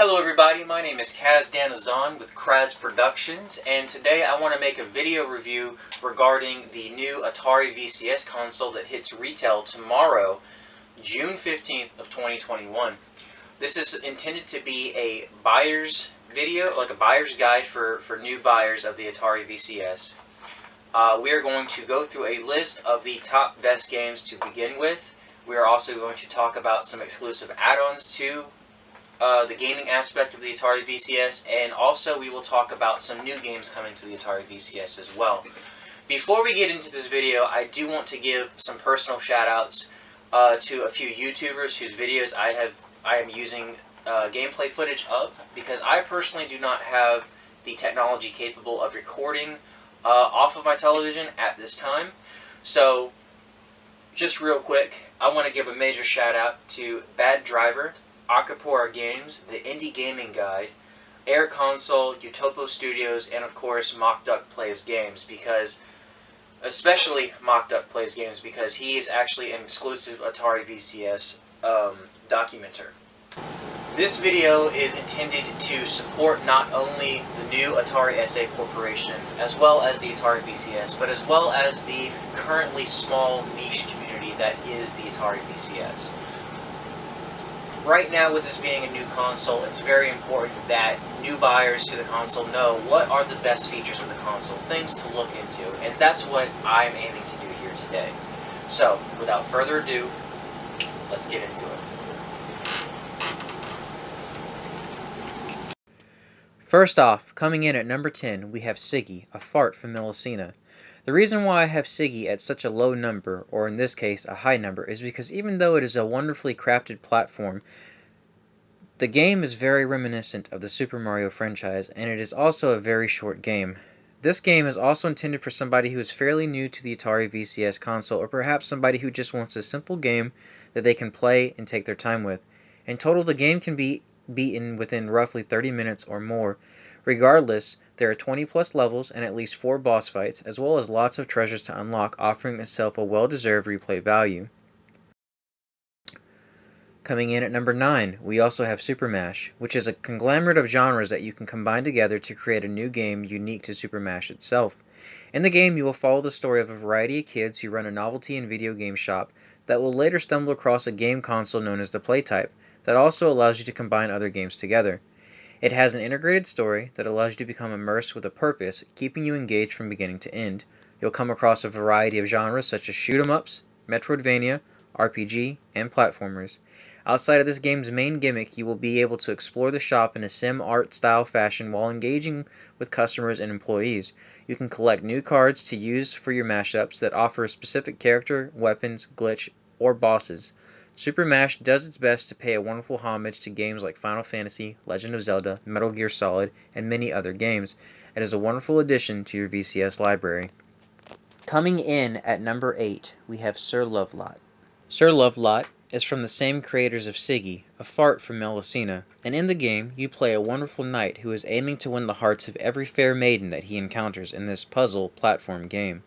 Hello everybody, my name is Kaz Danazan with Kraz Productions, and today I want to make a video review regarding the new Atari VCS console that hits retail tomorrow, June 15th of 2021. This is intended to be a buyer's video, like a buyer's guide for new buyers of the Atari VCS. We are going to go through a list of the top best games to begin with. We are also going to talk about some exclusive add-ons to the gaming aspect of the Atari VCS, and also we will talk about some new games coming to the Atari VCS as well. Before we get into this video, I do want to give some personal shout-outs to a few YouTubers whose videos I am using gameplay footage of, because I personally do not have the technology capable of recording off of my television at this time. So, just real quick, I want to give a major shout-out to Bad Driver, Akupara Games, the Indie Gaming Guide, Airconsole, Utopos Studios, and of course Mockduck Plays Games, because especially Mockduck Plays Games because he is actually an exclusive Atari VCS documenter. This video is intended to support not only the new Atari SA Corporation, as well as the Atari VCS, but as well as the currently small niche community that is the Atari VCS. Right now, with this being a new console, it's very important that new buyers to the console know what are the best features of the console, things to look into, and that's what I'm aiming to do here today. So, without further ado, let's get into it. First off, coming in at number 10, we have Ziggy, a fart from Millicina. The reason why I have Ziggy at such a low number, or in this case a high number, is because even though it is a wonderfully crafted platform, the game is very reminiscent of the Super Mario franchise, and it is also a very short game. This game is also intended for somebody who is fairly new to the Atari VCS console, or perhaps somebody who just wants a simple game that they can play and take their time with. In total, the game can be beaten within roughly 30 minutes or more. Regardless, there are 20 plus levels and at least 4 boss fights, as well as lots of treasures to unlock, offering itself a well-deserved replay value. Coming in at number 9, we also have Super Mash, which is a conglomerate of genres that you can combine together to create a new game unique to Super Mash itself. In the game, you will follow the story of a variety of kids who run a novelty and video game shop that will later stumble across a game console known as the PlayType that also allows you to combine other games together. It has an integrated story that allows you to become immersed with a purpose, keeping you engaged from beginning to end. You'll come across a variety of genres such as shoot-'em-ups, Metroidvania, RPG, and platformers. Outside of this game's main gimmick, you will be able to explore the shop in a sim art style fashion while engaging with customers and employees. You can collect new cards to use for your mashups that offer a specific character, weapons, glitch, or bosses. Super Mash does its best to pay a wonderful homage to games like Final Fantasy, Legend of Zelda, Metal Gear Solid, and many other games. It is a wonderful addition to your VCS library. Coming in at number 8, we have Sir Lovelot. Sir Lovelot is from the same creators of Ziggy, a fart from Millicina, and in the game, you play a wonderful knight who is aiming to win the hearts of every fair maiden that he encounters in this puzzle platform game.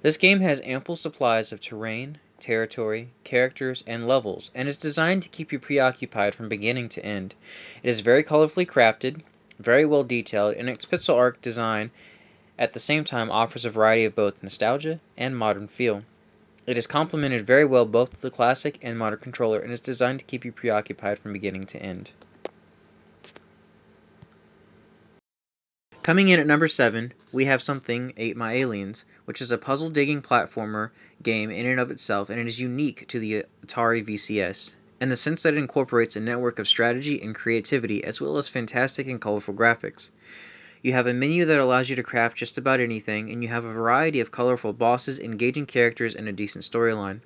This game has ample supplies of terrain, territory, characters, and levels, and is designed to keep you preoccupied from beginning to end. It is very colorfully crafted, very well detailed, and its pixel art design at the same time offers a variety of both nostalgia and modern feel. It is complemented very well both with the classic and modern controller, and is designed to keep you preoccupied from beginning to end. Coming in at number 7, we have something, Ate My Aliens, which is a puzzle-digging platformer game in and of itself, and it is unique to the Atari VCS, in the sense that it incorporates a network of strategy and creativity, as well as fantastic and colorful graphics. You have a menu that allows you to craft just about anything, and you have a variety of colorful bosses, engaging characters, and a decent storyline.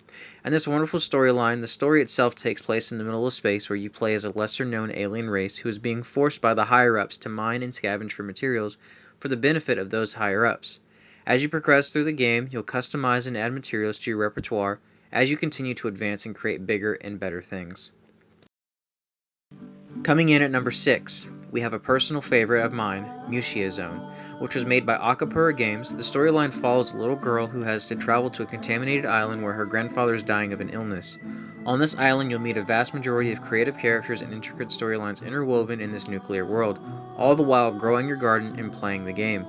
And this wonderful storyline, the story itself takes place in the middle of space where you play as a lesser-known alien race who is being forced by the higher-ups to mine and scavenge for materials for the benefit of those higher-ups. As you progress through the game, you'll customize and add materials to your repertoire as you continue to advance and create bigger and better things. Coming in at number 6, we have a personal favorite of mine, Mucia Zone, which was made by Akupara Games. The storyline follows a little girl who has to travel to a contaminated island where her grandfather is dying of an illness. On this island, you'll meet a vast majority of creative characters and intricate storylines interwoven in this nuclear world, all the while growing your garden and playing the game.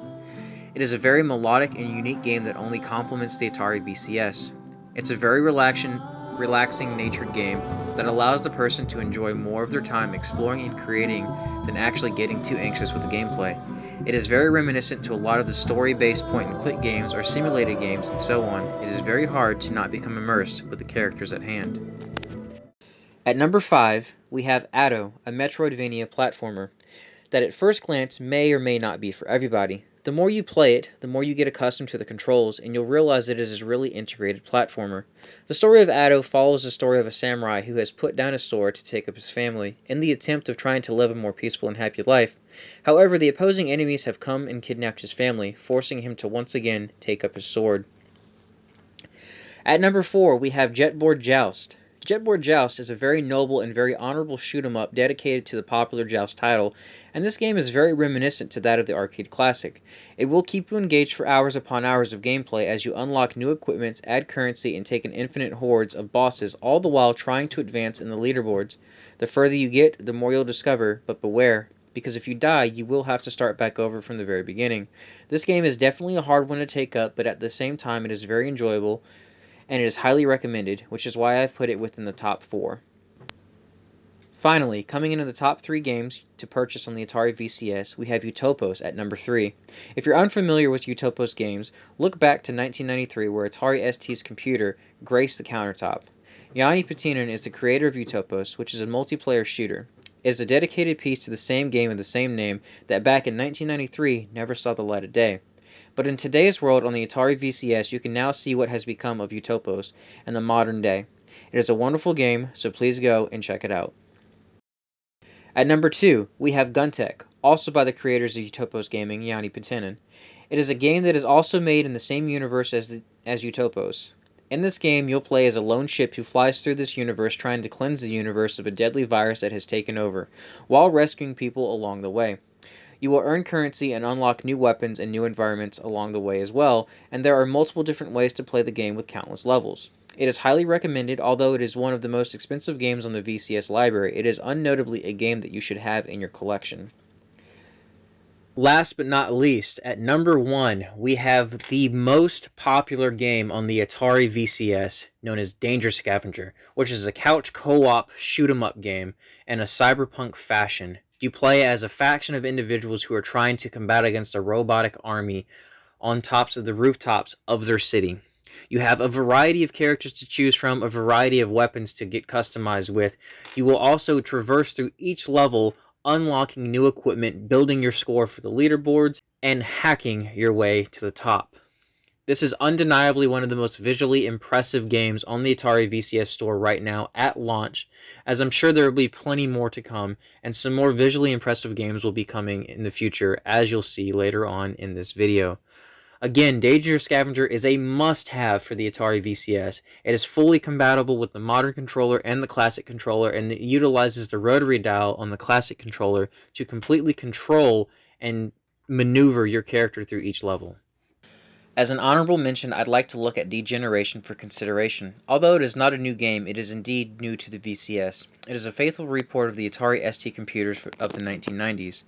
It is a very melodic and unique game that only complements the Atari VCS. It's a very relaxing natured game that allows the person to enjoy more of their time exploring and creating than actually getting too anxious with the gameplay. It is very reminiscent to a lot of the story-based point-and-click games or simulated games and so on. It is very hard to not become immersed with the characters at hand. At number 5, we have Atto, a Metroidvania platformer, that at first glance may or may not be for everybody. The more you play it, the more you get accustomed to the controls, and you'll realize it is a really integrated platformer. The story of Atto follows the story of a samurai who has put down his sword to take up his family, in the attempt of trying to live a more peaceful and happy life. However, the opposing enemies have come and kidnapped his family, forcing him to once again take up his sword. At number 4, we have Jetboard Joust. Jetboard Joust is a very noble and very honorable shoot-'em-up dedicated to the popular Joust title, and this game is very reminiscent to that of the arcade classic. It will keep you engaged for hours upon hours of gameplay as you unlock new equipments, add currency, and take an infinite hordes of bosses, all the while trying to advance in the leaderboards. The further you get, the more you'll discover, but beware, because if you die, you will have to start back over from the very beginning. This game is definitely a hard one to take up, but at the same time it is very enjoyable, and it is highly recommended, which is why I've put it within the top 4. Finally, coming into the top 3 games to purchase on the Atari VCS, we have Utopos at number 3. If you're unfamiliar with Utopos games, look back to 1993 where Atari ST's computer graced the countertop. Yanni Patinen is the creator of Utopos, which is a multiplayer shooter. It is a dedicated piece to the same game of the same name that back in 1993 never saw the light of day. But in today's world on the Atari VCS, you can now see what has become of Utopos in the modern day. It is a wonderful game, so please go and check it out. At number 2, we have Guntech, also by the creators of Utopos Gaming, Yanni Patinen. It is a game that is also made in the same universe as Utopos. In this game, you'll play as a lone ship who flies through this universe trying to cleanse the universe of a deadly virus that has taken over, while rescuing people along the way. You will earn currency and unlock new weapons and new environments along the way as well, and there are multiple different ways to play the game with countless levels. It is highly recommended, although it is one of the most expensive games on the VCS library. It is unnotably a game that you should have in your collection. Last but not least, at number 1, we have the most popular game on the Atari VCS, known as Danger Scavenger, which is a couch co-op shoot-'em-up game in a cyberpunk fashion. You play as a faction of individuals who are trying to combat against a robotic army on tops of the rooftops of their city. You have a variety of characters to choose from, a variety of weapons to get customized with. You will also traverse through each level, unlocking new equipment, building your score for the leaderboards, and hacking your way to the top. This is undeniably one of the most visually impressive games on the Atari VCS store right now at launch, as I'm sure there will be plenty more to come, and some more visually impressive games will be coming in the future, as you'll see later on in this video. Again, Danger Scavenger is a must-have for the Atari VCS. It is fully compatible with the modern controller and the classic controller, and it utilizes the rotary dial on the classic controller to completely control and maneuver your character through each level. As an honorable mention, I'd like to look at Degeneration for consideration. Although it is not a new game, it is indeed new to the VCS. It is a faithful report of the Atari ST computers of the 1990s.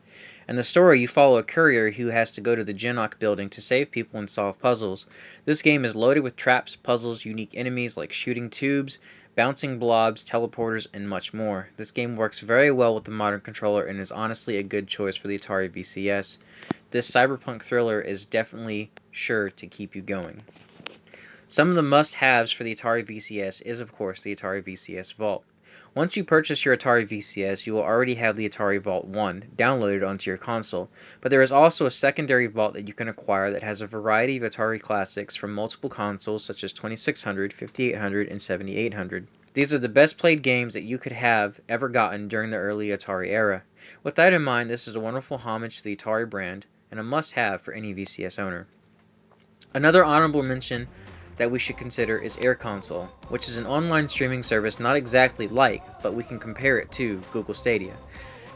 In the story, you follow a courier who has to go to the Genoc building to save people and solve puzzles. This game is loaded with traps, puzzles, unique enemies like shooting tubes, bouncing blobs, teleporters, and much more. This game works very well with the modern controller and is honestly a good choice for the Atari VCS. This cyberpunk thriller is definitely sure to keep you going. Some of the must-haves for the Atari VCS is, of course, the Atari VCS Vault. Once you purchase your Atari VCS, you will already have the Atari Vault 1 downloaded onto your console, but there is also a secondary vault that you can acquire that has a variety of Atari classics from multiple consoles such as 2600, 5800, and 7800. These are the best played games that you could have ever gotten during the early Atari era. With that in mind, this is a wonderful homage to the Atari brand and a must-have for any VCS owner. Another honorable mention that we should consider is Airconsole, which is an online streaming service not exactly like, but we can compare it to Google Stadia.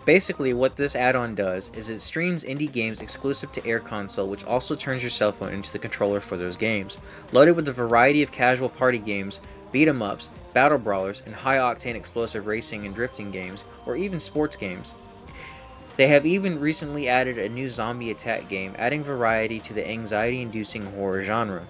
Basically, what this add-on does is it streams indie games exclusive to Airconsole, which also turns your cell phone into the controller for those games. Loaded with a variety of casual party games, beat-em-ups, battle brawlers, and high-octane explosive racing and drifting games, or even sports games. They have even recently added a new zombie attack game, adding variety to the anxiety-inducing horror genre.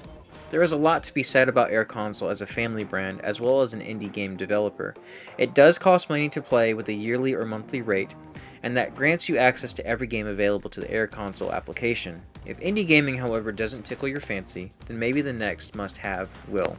There is a lot to be said about Airconsole as a family brand, as well as an indie game developer. It does cost money to play with a yearly or monthly rate, and that grants you access to every game available to the Airconsole application. If indie gaming, however, doesn't tickle your fancy, then maybe the next must-have will.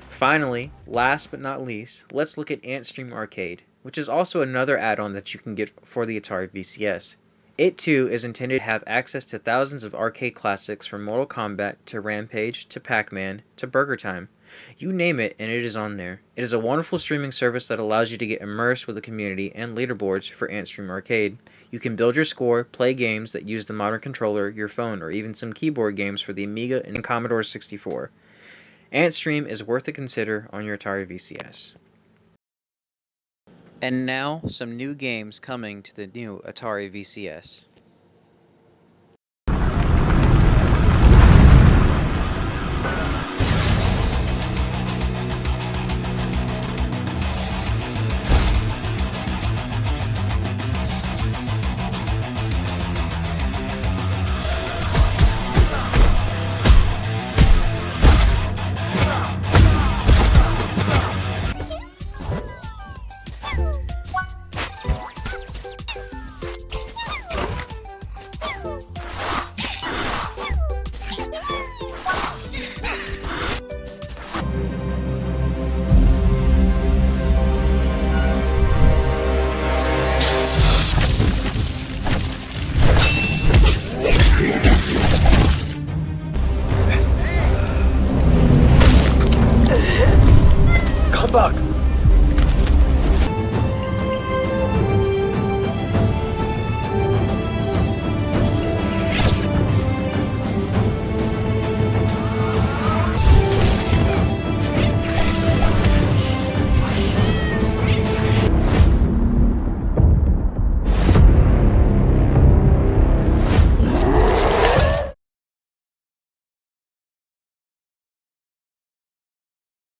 Finally, last but not least, let's look at Antstream Arcade, which is also another add-on that you can get for the Atari VCS. It too is intended to have access to thousands of arcade classics from Mortal Kombat to Rampage to Pac-Man to Burger Time. You name it and it is on there. It is a wonderful streaming service that allows you to get immersed with the community and leaderboards for Antstream Arcade. You can build your score, play games that use the modern controller, your phone, or even some keyboard games for the Amiga and Commodore 64. Antstream is worth a consider on your Atari VCS. And now, some new games coming to the new Atari VCS.